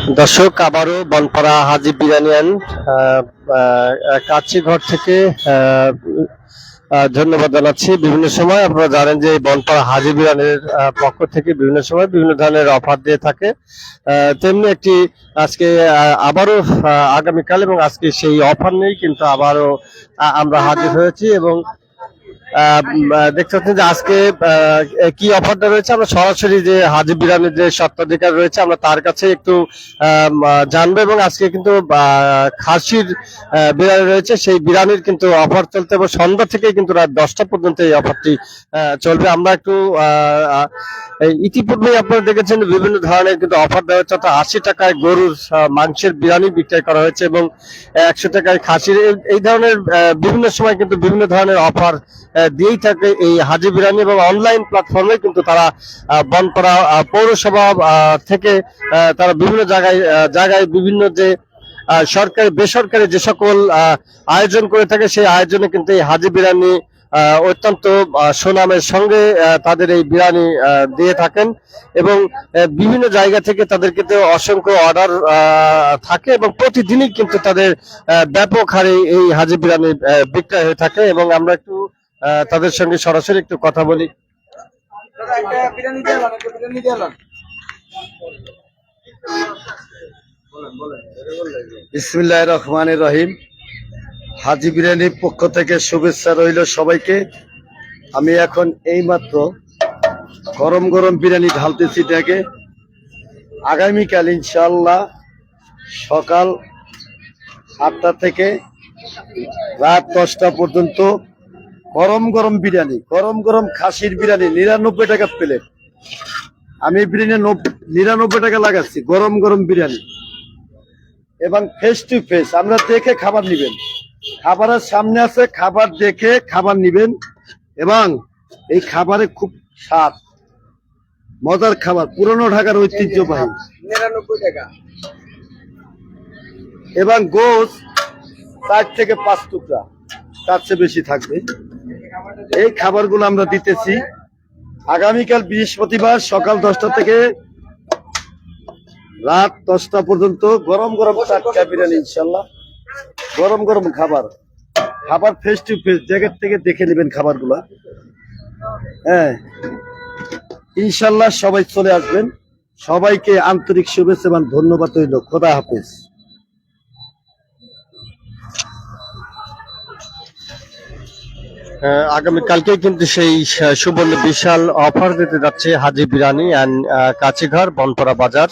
দর্শক, আবারও বনপাড়া হাজি বিরিয়ানিয়ান কাচ্চি ঘর থেকে ধন্যবাদ জানাচ্ছি। বিভিন্ন সময় আপনারা জানেন যে বনপাড়া হাজি বিরিয়ানির পক্ষ থেকে বিভিন্ন সময় বিভিন্ন ধরনের অফার দিয়ে থাকে। তেমনি একটি আজকে আবারও আগামীকাল এবং আজকে সেই অফার নেই, কিন্তু আবারও আমরা হাজির হয়েছি এবং দেখতে পাচ্ছেন যে আজকে কি অফারটা রয়েছে। আমরা সরাসরি যে হাজি বিরিয়ানির যে স্বত্বাধিকার রয়েছে আমরা তার কাছে একটু জানবো, এবং আজকে কিন্তু খাসির বিরিয়ানি রয়েছে, সেই বিরিয়ানির কিন্তু অফার চলতে এবং সন্ধ্যা থেকে কিন্তু রাত 10টা পর্যন্ত এই অফারটি চলবে। আমরা একটু ইতিপূর্বেই আপনারা দেখেছেন বিভিন্ন ধরনের কিন্তু অফার দেওয়া হচ্ছে, অর্থাৎ 80 টাকায় গরুর মাংসের বিরিয়ানি বিক্রয় করা হয়েছে এবং 100 টাকায় খাসির। এই ধরনের বিভিন্ন সময় কিন্তু বিভিন্ন ধরনের অফার দিয়েই থাকে এই হাজি বিরিয়ানি, এবং অনলাইন প্ল্যাটফর্মে কিন্তু তারা বনপাড়া পৌরসভা থেকে তারা বিভিন্ন জায়গায় বিভিন্ন যে সরকারি বেসরকারি যে সকল আয়োজন করে থাকে, সেই আয়োজনে কিন্তু এই হাজি বিরিয়ানি অত্যন্ত সুনামের সঙ্গে তাদের এই বিরিয়ানি দিয়ে থাকেন, এবং বিভিন্ন জায়গা থেকে তাদের কিন্তু অসংখ্য অর্ডার থাকে এবং প্রতিদিনই কিন্তু তাদের ব্যাপক হারে এই হাজি বিরিয়ানি বিক্রয় হয়ে থাকে। এবং আমরা একটু তাদের সঙ্গে সরাসরি একটু কথা বলি। বিসমিল্লাহির রহমানির রহিম। হাজি বিরিয়ানির পক্ষ থেকে শুভেচ্ছা রইল সবাইকে। আমি এখন এইমাত্র গরম গরম বিরিয়ানি ঢালতেছি দেখে। আগামীকাল ইনশাআল্লাহ সকাল 8টা থেকে রাত 10টা পর্যন্ত গরম গরম বিরিয়ানি, গরম গরম খাসির বিরিয়ানি 99 টাকা প্লেট। আমি বিরিয়ানি 99 টাকা লাগাচ্ছি, গরম গরম বিরিয়ানি। এবং ফেস টু ফেস আমরা দেখে খাবার নিবেন, খাবারের সামনে আছে, খাবার দেখে খাবার নিবেন। এবং এই খাবারে খুব স্বাদ, মজার খাবার, পুরনো ঢাকার ঐতিহ্যবাহী। 99 টাকা এবং গোশত 4 থেকে 5 টুকরা, তার চেয়ে বেশি থাকবে। এই খাবারগুলো আমরা দিতেছি আগামীকাল বৃহস্পতিবার সকাল 10টা থেকে রাত 10টা পর্যন্ত। গরম গরম টাটকা বিরিয়ানি ইনশাল্লাহ, গরম গরম খাবার ফেস টু ফেস জায়গার থেকে দেখে নেবেন খাবারগুলা। হ্যাঁ, ইনশাল্লাহ সবাই চলে আসবেন। সবাইকে আন্তরিক শুভেচ্ছা এবং ধন্যবাদ রইল। খোদা হাফেজ। আগামীকালকে কিন্তু সেই সুবর্ণ বিশাল অফার দিতে যাচ্ছে হাজি বিরিয়ানি অ্যান্ড কাচিঘর, বনপাড়া বাজার,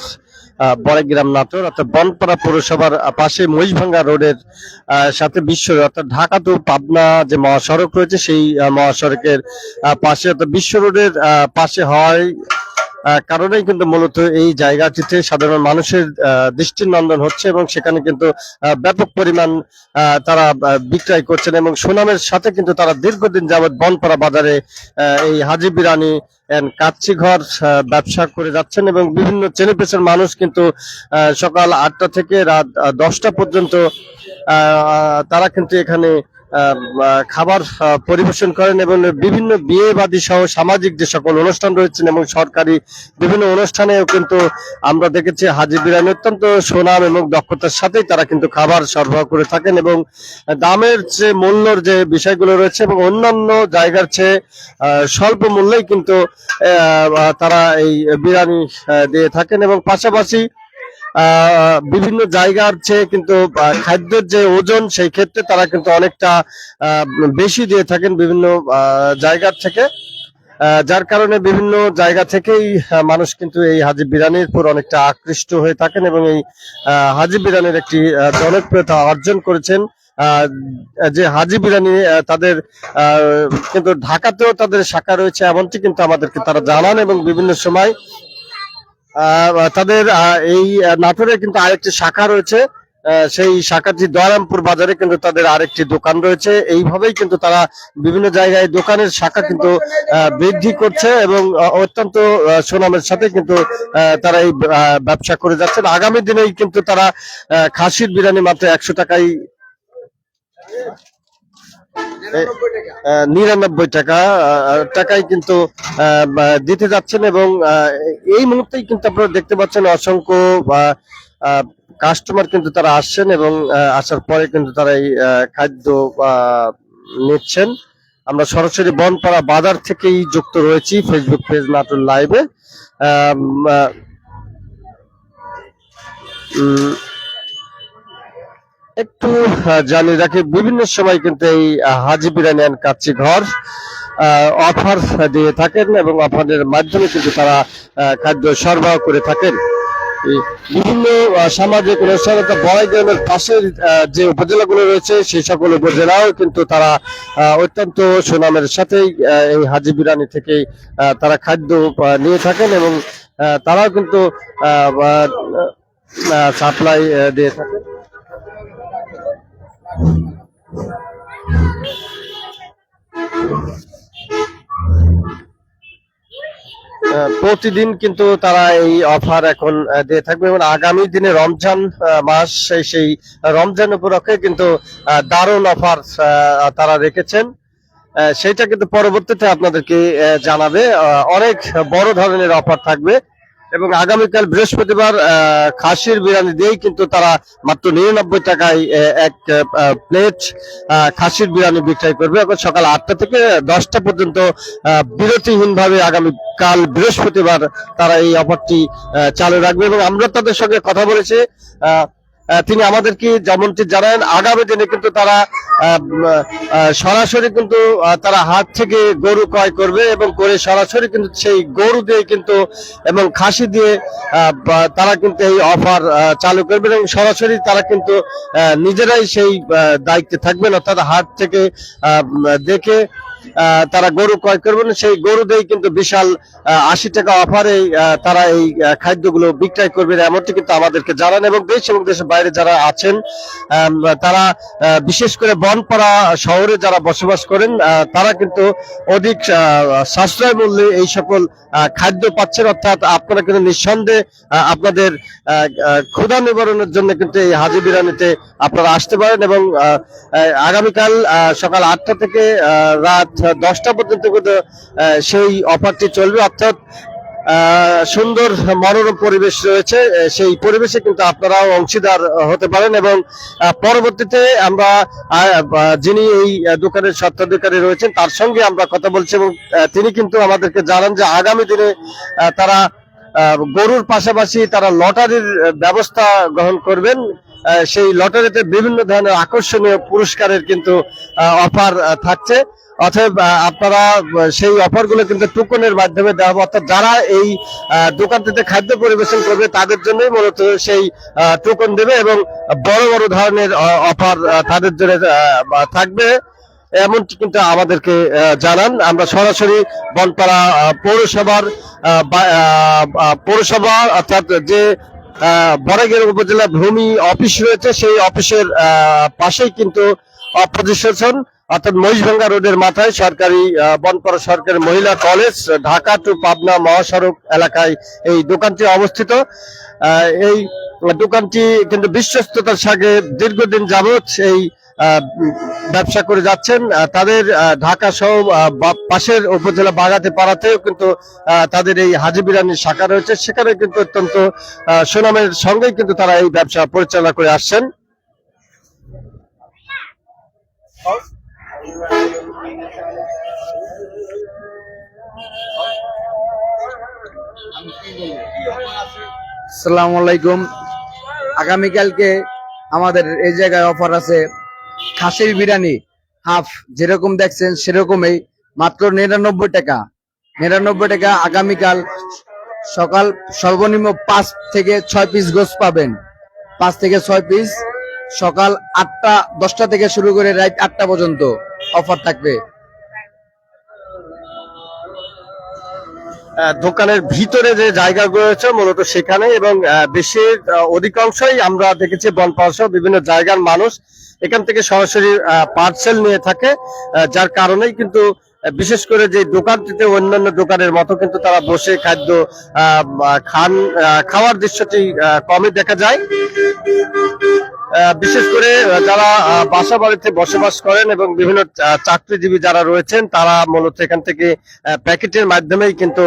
বড়গ্রাম, নাটোর, অর্থাৎ বনপাড়া পৌরসভার পাশে মহিষভাঙ্গা রোডের সাথে বিশ্ব, অর্থাৎ ঢাকা টু পাবনা যে মহাসড়ক রয়েছে সেই মহাসড়কের পাশে, অর্থাৎ বিশ্ব রোডের পাশে হয় কারণেই কিন্তু মূলত এই জায়গাটিতে সাধারণ মানুষের দৃষ্টিনন্দন হচ্ছে, এবং সেখানে কিন্তু ব্যাপক পরিমাণ তারা বিক্রয় করছেন এবং সুনামের সাথে কিন্তু তারা দীর্ঘদিন যাবৎ বনপাড়া বাজারে এই হাজি বিরিয়ানি কাচ্চি ঘর ব্যবসা করে যাচ্ছেন, এবং বিভিন্ন চেনেপেশার মানুষ কিন্তু সকাল 8টা থেকে রাত 10টা পর্যন্ত তারা কিন্তু এখানে খাবার পরিবেশন করেন, এবং বিভিন্ন বিয়ে বাদী সহ সামাজিক যে সকল অনুষ্ঠান রয়েছেন এবং সরকারি বিভিন্ন অনুষ্ঠানেও কিন্তু আমরা দেখেছি হাজি বিরিয়ানি অত্যন্ত সুনাম এবং দক্ষতার সাথেই তারা কিন্তু খাবার সরবরাহ করে থাকেন, এবং দামের যে মূল্যর যে বিষয়গুলো রয়েছে এবং অন্যান্য জায়গার চেয়ে স্বল্প মূল্যেই কিন্তু তারা এই বিরিয়ানি দিয়ে থাকেন, এবং পাশাপাশি বিভিন্ন জায়গার চেয়ে কিন্তু খাদ্যের যে ওজন সেই ক্ষেত্রে তারা কিন্তু অনেকটা বেশি দিয়ে থাকেন বিভিন্ন জায়গার থেকে, যার কারণে বিভিন্ন জায়গা থেকেই মানুষ কিন্তু এই হাজি বিরিয়ানির উপর অনেকটা আকৃষ্ট হয়ে থাকেন, এবং এই হাজি বিরিয়ানির একটি জনপ্রিয়তা অর্জন করেছেন। যে হাজি বিরিয়ানি তাদের কিন্তু ঢাকাতেও তাদের শাখা রয়েছে এমনটি কিন্তু আমাদেরকে তারা জানান, এবং বিভিন্ন সময় তাদের এই নাটোরে কিন্তু আরেকটি শাখা রয়েছে, সেই শাখাটি দয়ারামপুর বাজারে কিন্তু তাদের আরেকটি দোকান রয়েছে। এইভাবেই কিন্তু তারা বিভিন্ন জায়গায় দোকানের শাখা কিন্তু বৃদ্ধি করছে, এবং অত্যন্ত সুনামের সাথে কিন্তু তারা এই ব্যবসা করে যাচ্ছেন। আগামী দিনেই কিন্তু তারা খাসির বিরিয়ানি মাত্র 100 টাকায় 99 টাকায় কিন্তু দিতে যাচ্ছেন এবং এই মুহূর্তেই কিন্তু আপনারা দেখতে পাচ্ছেন অসংখ্য কাস্টমার কিন্তু তারা আসছেন এবং আসার পরে কিন্তু তারা এই খাদ্য নিচ্ছেন। আমরা সরাসরি বনপাড়া বাজার থেকেই যুক্ত রয়েছি ফেসবুক পেজ নাটোর লাইভে। একটু জানিয়ে রাখি, বিভিন্ন সময় কিন্তু এই হাজি বিরিয়ানি অ্যান্ড কাচ্চি ঘর অফার দিয়ে থাকেন এবং অফারের মাধ্যমে কিন্তু তারা খাদ্য সরবরাহ করে থাকেন। বিভিন্ন সামাজিক অনুষ্ঠানতা বড়াইগ্রামের পাশের যে উপজেলাগুলো রয়েছে সেই সকল উপজেলাও কিন্তু তারা অত্যন্ত সুনামের সাথেই এই হাজি বিরিয়ানি থেকেই তারা খাদ্য নিয়ে থাকেন এবং তারাও কিন্তু সাপ্লাই দিয়ে থাকেন। প্রতিদিন কিন্তু তারা এই অফার এখন দিয়ে থাকবে এবং আগামী দিনে রমজান মাস সেই রমজান উপলক্ষে কিন্তু দারুণ অফার তারা রেখেছেন। সেটা কিন্তু পরবর্তীতে আপনাদেরকে জানাবে। অনেক বড় ধরনের অফার থাকবে এবং আগামীকাল বৃহস্পতিবার খাসির বিরিয়ানি দিয়েই কিন্তু তারা মাত্র 99 টাকায় এক প্লেট খাসির বিরিয়ানি বিক্রয় করবে। এখন সকাল 8টা থেকে 10টা পর্যন্ত বিরতিহীন ভাবে আগামীকাল বৃহস্পতিবার তারা এই অফারটি চালু রাখবে এবং আমরা তাদের সঙ্গে কথা বলেছি। তিনি আমাদেরকে যেমনটি জানান, আগামী দিনে কিন্তু তারা সরাসরি কিন্তু তারা হাট থেকে গরু ক্রয় করবে এবং করে সরাসরি কিন্তু সেই গরু দিয়ে কিন্তু এবং খাসি দিয়ে তারা কিন্তু এই অফার চালু করবে এবং সরাসরি তারা কিন্তু নিজেরাই সেই দায়িত্বে থাকবেন, অর্থাৎ হাট থেকে দেখে তারা গরু ক্রয় করবেন, সেই গরু দিয়ে কিন্তু বিশাল 80 টাকা অফারে তারা এই খাদ্যগুলো বিক্রয় করবেন এমনটি কিন্তু আমাদেরকে জানান। এবং দেশ এবং দেশের বাইরে যারা আছেন তারা বিশেষ করে বনপাড়া শহরে যারা বসবাস করেন তারা কিন্তু অধিক সাশ্রয় মূল্যে এই সকল খাদ্য পাচ্ছেন, অর্থাৎ আপনারা কিন্তু নিঃসন্দেহে আপনাদের ক্ষুধা নিবারণের জন্য কিন্তু এই হাজি বিরিয়ানিতে আপনারা আসতে পারেন এবং আগামীকাল সকাল 8টা থেকে রাত 10টা পর্যন্ত কিন্তু সেই অফারটি চলবে, অর্থাৎ সুন্দর মনোরম পরিবেশ রয়েছে, সেই পরিবেশে কিন্তু আপনারাও অংশীদার হতে পারেন। এবং পরবর্তীতে আমরা যিনি এই দোকানের স্বত্বাধিকারী রয়েছেন তার সঙ্গে আমরা কথা বলছি এবং তিনি কিন্তু আমাদেরকে জানান যে আগামী দিনে তারা গরুর পাশাপাশি তারা লটারির ব্যবস্থা গ্রহণ করবেন। সেই লটারিতে বিভিন্ন ধরনের আকর্ষণীয় পুরস্কারের কিন্তু অফার থাকছে, অতএব আপনারা সেই অফারগুলো কিন্তু টুকনের মাধ্যমে দেওয়া হবে, অর্থাৎ যারা এই দোকানটিতে খাদ্য পরিবেশন করবে তাদের জন্যই মূলত সেই টুকন দেবে এবং বড় বড় ধরনের অফার তাদের জন্য থাকবে এমনটি কিন্তু আমাদেরকে জানান। আমরা সরাসরি বনপাড়া পৌরসভা অর্থাৎ যে বড়াইগ্রাম উপজেলা ভূমি অফিস রয়েছে সেই অফিসের পাশেই কিন্তু অপোজিশন অর্থাৎ মহিষভাঙ্গা রোডের মাথায় সরকারি বনপাড়া সরকারি মহিলা কলেজ ঢাকা টু পাবনা মহাসড়ক এলাকায় এই দোকানটি অবস্থিত। এই দোকানটি কিন্তু বিশ্বস্ততার সাথে দীর্ঘদিন যাবৎ এই ব্যবসা করে যাচ্ছেন। তাদের ঢাকা সহ পাশের উপজেলা বাগাতে পাড়াতেও কিন্তু তাদের এই হাজি বিরিয়ানির শাখা রয়েছে, সেখানে কিন্তু অত্যন্ত সুনামের সঙ্গেই কিন্তু তারা এই ব্যবসা পরিচালনা করে আসছেন। আসসালামু আলাইকুম। আগামীকালকে আমাদের এই জায়গায় অফার আছে খাসির বিরিয়ানি হাফ, যেরকম দেখছেন সেরকমই মাত্র 99 টাকা। 99 টাকা আগামীকাল সকাল সর্বনিম্ন 5 থেকে 6 পিস গোস্ত পাবেন, 5 থেকে 6 পিস। সকাল 8টা 10টা থেকে শুরু করে রাত 8টা পর্যন্ত অফার থাকবে। দোকানের ভিতরে যে জায়গাগুলো রয়েছে মূলত সেখানে এবং দেশের অধিকাংশই আমরা দেখেছি বনপাড়া সহ বিভিন্ন জায়গার মানুষ এখান থেকে সরাসরি পার্সেল নিয়ে থাকে, যার কারণেই কিন্তু বিশেষ করে যে দোকানটিতে অন্যান্য দোকানের মতো কিন্তু তারা বসে খাদ্য খাওয়ার দৃশ্যটি কমই দেখা যায়। বিশেষ করে যারা বাসা বাড়িতে বসবাস করেন এবং বিভিন্ন চাকরিজীবী যারা রয়েছেন তারা মূলত এখান থেকে প্যাকেটের মাধ্যমেই কিন্তু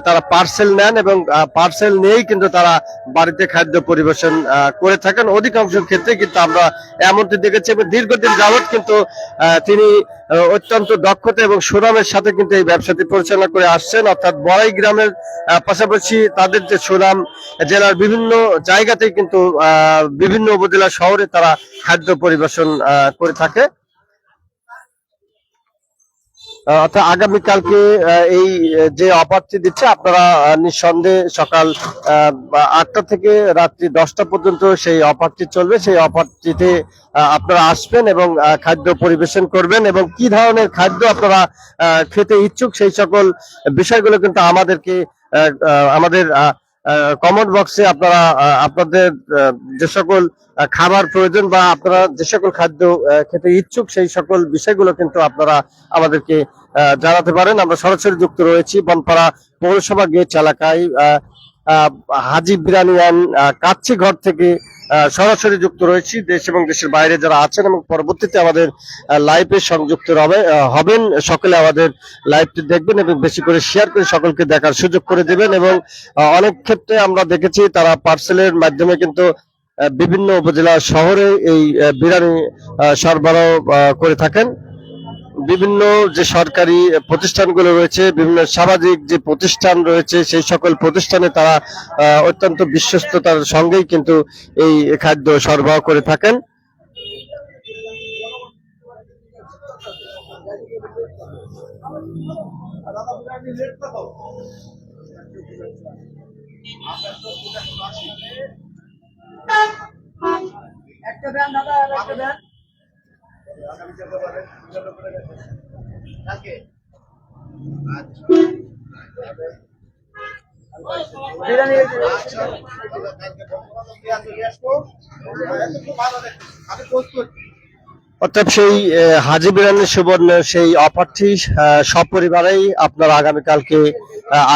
তারা পার্সেল নেন এবং পার্সেল নিয়েই কিন্তু তারা বাড়িতে খাদ্য পরিবেশন করে থাকেন। অধিকাংশ ক্ষেত্রে কিন্তু আমরা এমনটি দেখেছি এবং দীর্ঘদিন যাবৎ কিন্তু তিনি অত্যন্ত দক্ষতা এবং সুনামের সাথে কিন্তু এই ব্যবসাটি পরিচালনা করে আসছেন। অর্থাৎ বড়াই গ্রামের পাশাপাশি তাদের যে সুনাম, জেলার বিভিন্ন জায়গাতেই কিন্তু বিভিন্ন উপজেলা শহরে তারা খাদ্য পরিবেশন করে থাকে। অর্থাৎ আগামীকালকে এই যে অফারটি দিচ্ছে আপনারা নিঃসন্দেহে সকাল 8টা থেকে রাত্রি 10টা পর্যন্ত সেই অফারটি চলবে। সেই অফারটিতে আপনারা আসবেন এবং খাদ্য পরিবেশন করবেন এবং কি ধরনের খাদ্য আপনারা খেতে ইচ্ছুক সেই সকল বিষয়গুলো কিন্তু আমাদেরকে আমাদের কমেন্ট বক্সে আপনারা আপনাদের যে সকল খাবার প্রয়োজন বা আপনারা যে সকল খাদ্য খেতে ইচ্ছুক সেই সকল বিষয়গুলো কিন্তু আপনারা আমাদেরকে জানাতে পারেন। আমরা সরাসরি যুক্ত রয়েছি বনপাড়া পৌরসভা গেট এলাকায় হাজি বিরিয়ানি অ্যান্ড কাচ্চি ঘর থেকে সরাসরি যুক্ত রয়েছি। দেশ এবং দেশের বাইরে যারা আছেন এবং পরবর্তীতে আমাদের লাইভে সংযুক্ত হবেন সকলে আমাদের লাইভটি দেখবেন এবং বেশি করে শেয়ার করে সকলকে দেখার সুযোগ করে দেবেন। এবং অনেক ক্ষেত্রে আমরা দেখেছি তারা পার্সেলের মাধ্যমে কিন্তু বিভিন্ন উপজেলা শহরে এই বিরিয়ানি সরবরাহ করে থাকেন। বিভিন্ন যে সরকারি প্রতিষ্ঠানগুলো রয়েছে, বিভিন্ন সামাজিক যে প্রতিষ্ঠান রয়েছে সেই সকল প্রতিষ্ঠানে তারা অত্যন্ত বিশ্বস্ততার সঙ্গেই কিন্তু এই খাদ্য সরবরাহ করে থাকেন। একটা দেন দাদা, একটা দেন। বিরিয়ানি অর্থাৎ সেই হাজি বিরিয়ানি সুবর্ণ সেই অফারটি সপরিবারেই আপনারা আগামীকালকে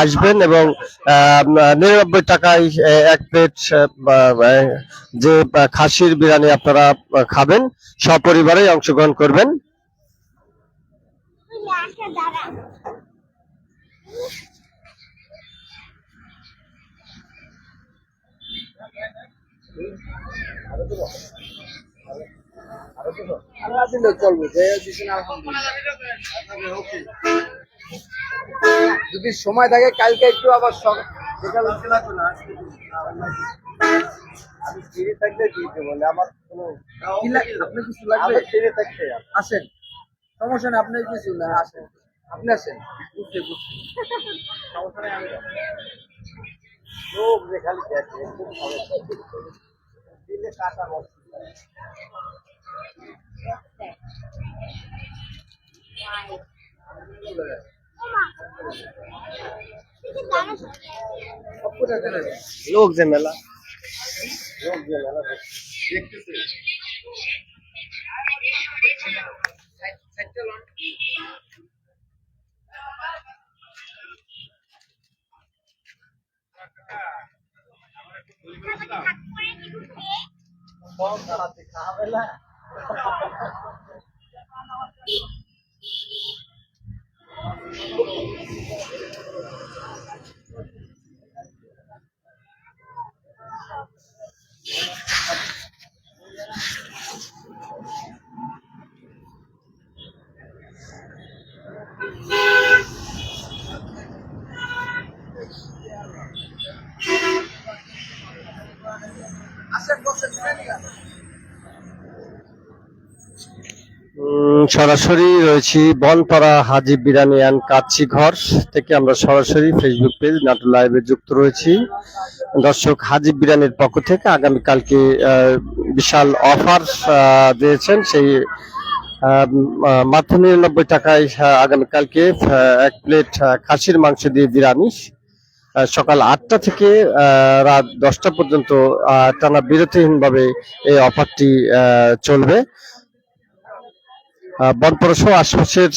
আসবেন এবং 99 টাকায় এক প্লেট যে খাসির বিরিয়ানি আপনারা খাবেন, সপরিবারেই অংশগ্রহণ করবেন। আমরা দিলে চলবে, যে দিছেন আলহামদুলিল্লাহ। যদি সময় থাকে কালকে একটু আবার বিকালে লাগবে না, আমি ফ্রি থাকলে দিয়ে দেবো। আমার কোনো আপনি কিছু লাগবে, ফ্রি থাকতে আসেন, সমস্যা নেই। আপনি কিছু না আসেন, আপনি আসেন, বুঝতে বুঝতে সমস্যা নেই। আমি লোক যে খালি দেখে দিলে কাটা বসে লোক যে মেলা সরাসরি রয়েছি বনপাড়া হাজি বিরিয়ানি অ্যান্ড কাচ্চি ঘর থেকে। আমরা সরাসরি ফেসবুক পেজ নাটক লাইভে যুক্ত রয়েছি। দর্শক, হাজি বিরিয়ানির পক্ষ থেকে আগামীকালকে বিশাল অফার দিয়েছেন। সেই মাত্র 99 টাকায় আগামীকালকে এক প্লেট খাসির মাংস দিয়ে বিরিয়ানি সকাল 8টা থেকে রাত 10টা পর্যন্ত টানা বিরতিহীনভাবে এই অফারটি চলবে। বনপাড়া সহ আশপাশের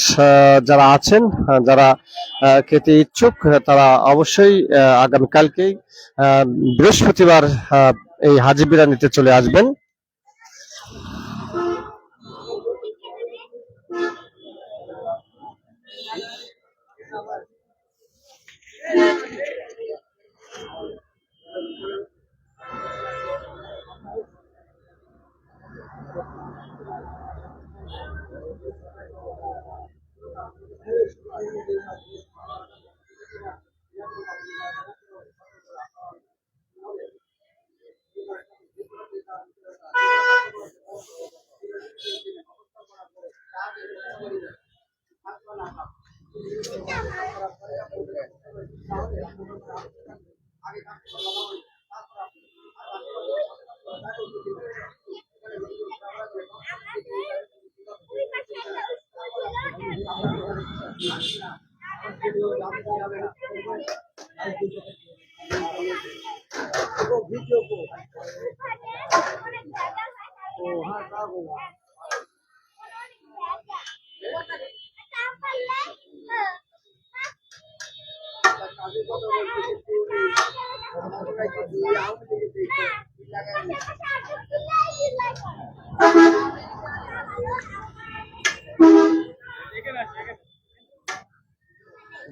যারা আছেন, যারা খেতে ইচ্ছুক, তারা অবশ্যই আগামীকালকেই বৃহস্পতিবার এই হাজি বিরিয়ানিতে চলে আসবেন।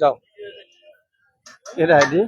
যাও এর আইডি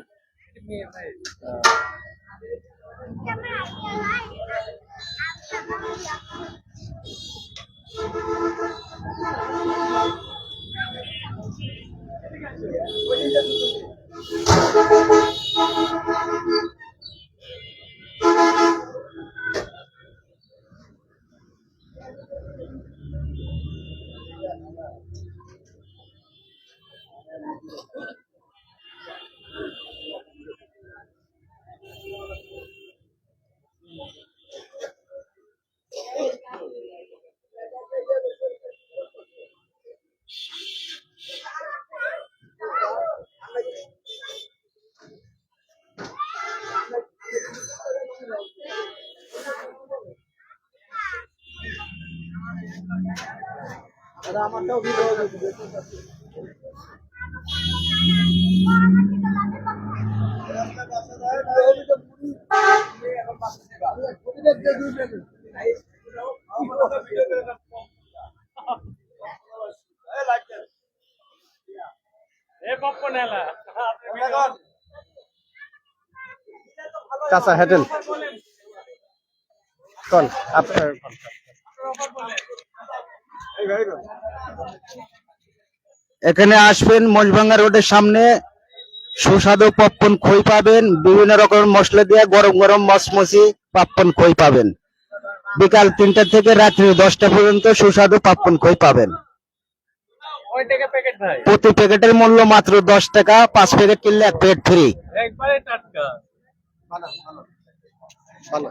চাচা হেঁটেন কোন আপনার এখানে আসবেন মজভাঙ্গা রোডের সামনে সুস্বাদু পপকর্ন খই পাবেন, বিভিন্ন রকমের মশলা দিয়ে গরম গরম মসমসি পপকর্ন খই পাবেন। বিকাল 3টা থেকে রাত্রি 10টা পর্যন্ত সুস্বাদু পপকর্ন খই পাবেন। প্রতি প্যাকেটের মূল্য মাত্র 10 টাকা, 5 প্যাকেট কিনলে 1 প্যাকেট ফ্রি। ভালো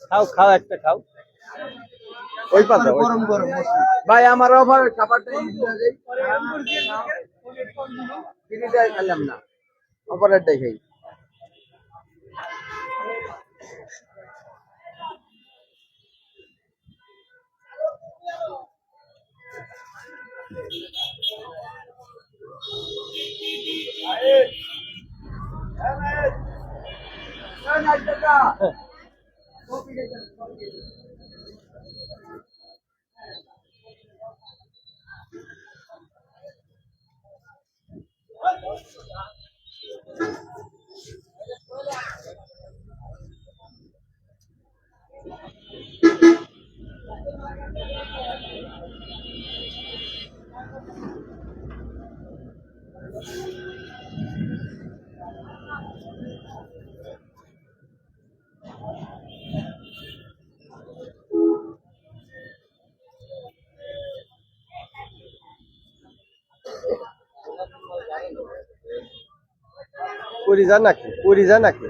খাও খাও একটা খাও ওই পাতা গরম গরম ভাই আমার অফার খাবারটা ফ্রিটাই খেলাম না, অফারেরটাই খাই। পুরি যায় নাকি? পুরি যায় নাকি?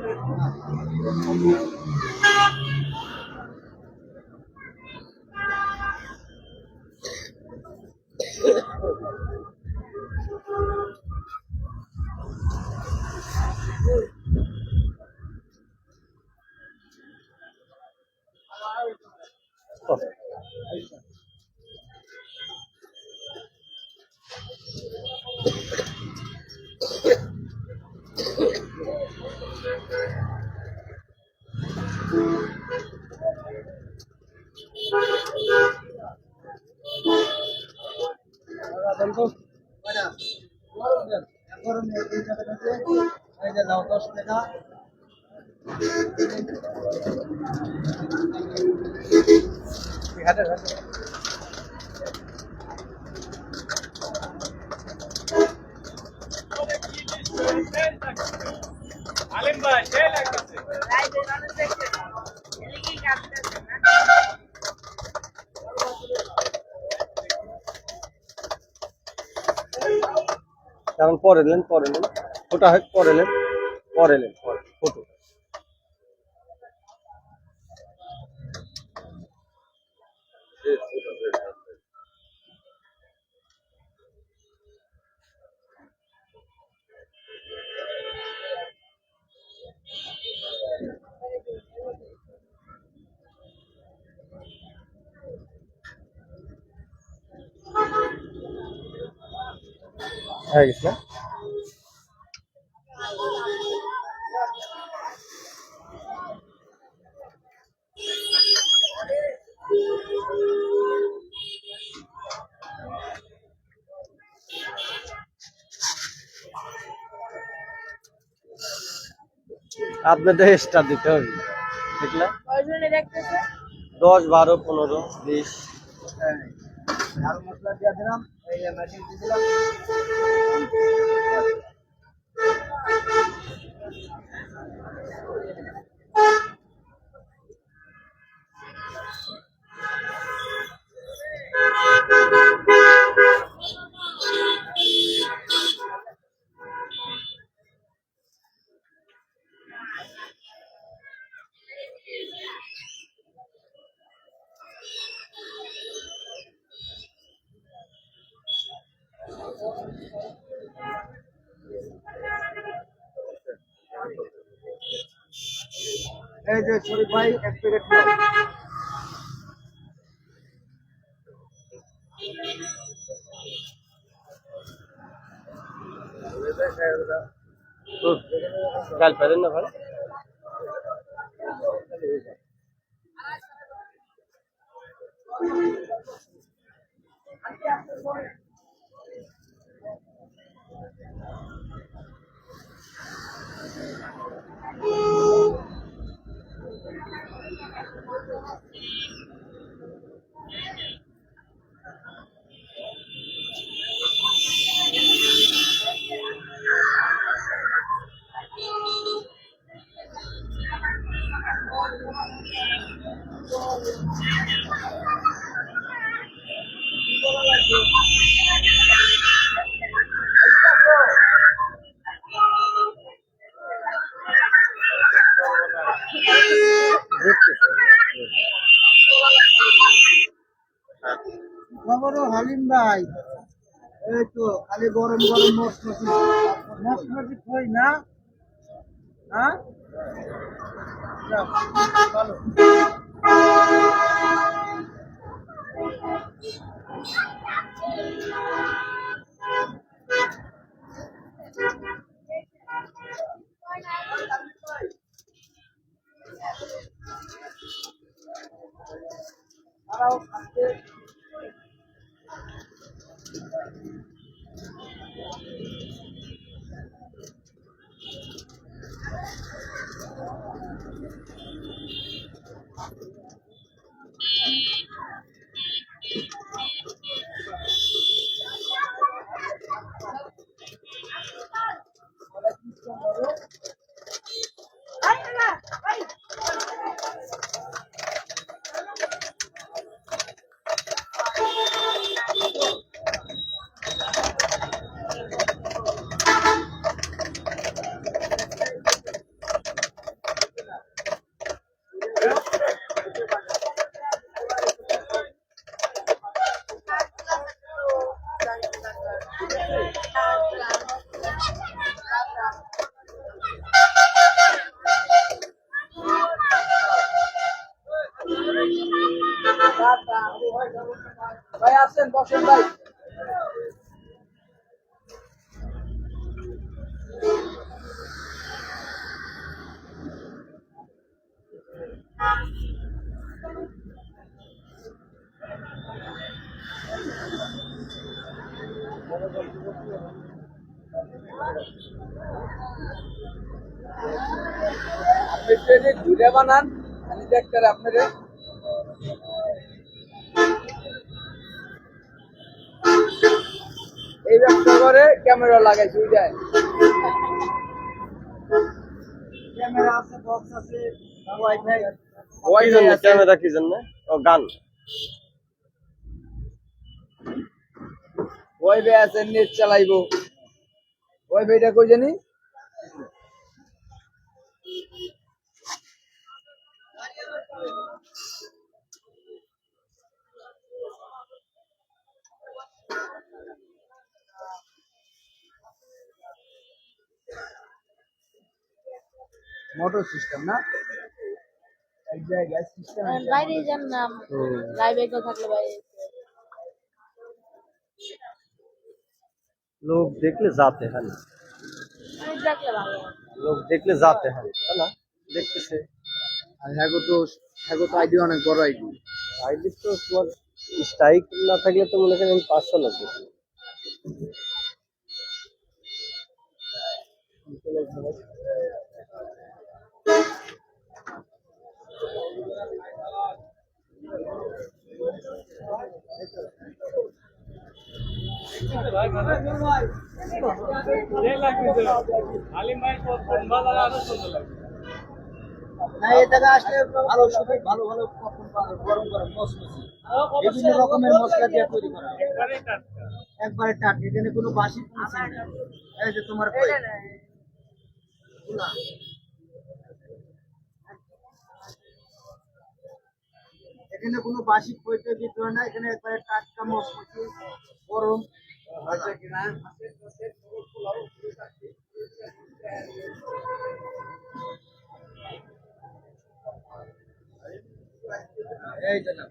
এখন পরে নেন, ওটা হয় পরে নেন, ফটো। হয়ে গেছে না? আপনাদের স্টার দিতে হবে, দেখলে? 10, 12, 15, 20। ঝাল মশলা দিয়ে দিলাম, এই যে ম্যাজিক দিয়ে দিলাম। এই যে শরীফ ভাই এক প্লেট গাল পেলেন না ভাই? খবরও হালিম ভাই, এই তো খালি গরম গরম মশলা কই না? হ্যাঁ ভালো। ভাই আসেন, বসেন ভাই। আপনি একটু এদিক ঘুরে বানান, আমি দেখতে আপনাদের। এই ব্যবসা করে ক্যামেরা লাগাইছি ওই যায়। ক্যামেরা আছে, বক্স আছে, ওয়াইফাই। কি জন্য ক্যামেরা, কি জন্য? ও গান। ওয়াইফাই আছে, নেট চালাইবো। ওয়াইফাইটা কই জানি? মোটর সিস্টেম না, এক জায়গায় সিস্টেম। বাইরে যান না, লাইভে কেউ থাকলে বাইরে। लोग देखले जाते हैं ना, দেখলে ভালো। लोग देखले जाते हैं, है ना? देखते से আর হ্যাগো তো আইডি অনেক বড় আইডি। আইডি তো তোমার স্ট্রাইক না থাকলে তো মনে করেন 500 লাগবে। না, এই জায়গায় আসলে ভালো সবাই ভালো ভালো পপকর্ন পাওয়া যায়, গরম গরম মসমসি বিভিন্ন রকমের মশলা দিয়ে তৈরি করা হয়। একবারে টাটকা, এখানে কোনো বাসি জিনিস নেই। এই যে তোমার কই এখানে কোনো বাসি খইতে দিতে হয় না, এখানে একবারে টাটকা মসমসি গরম ভাজা কিনা। এই যে না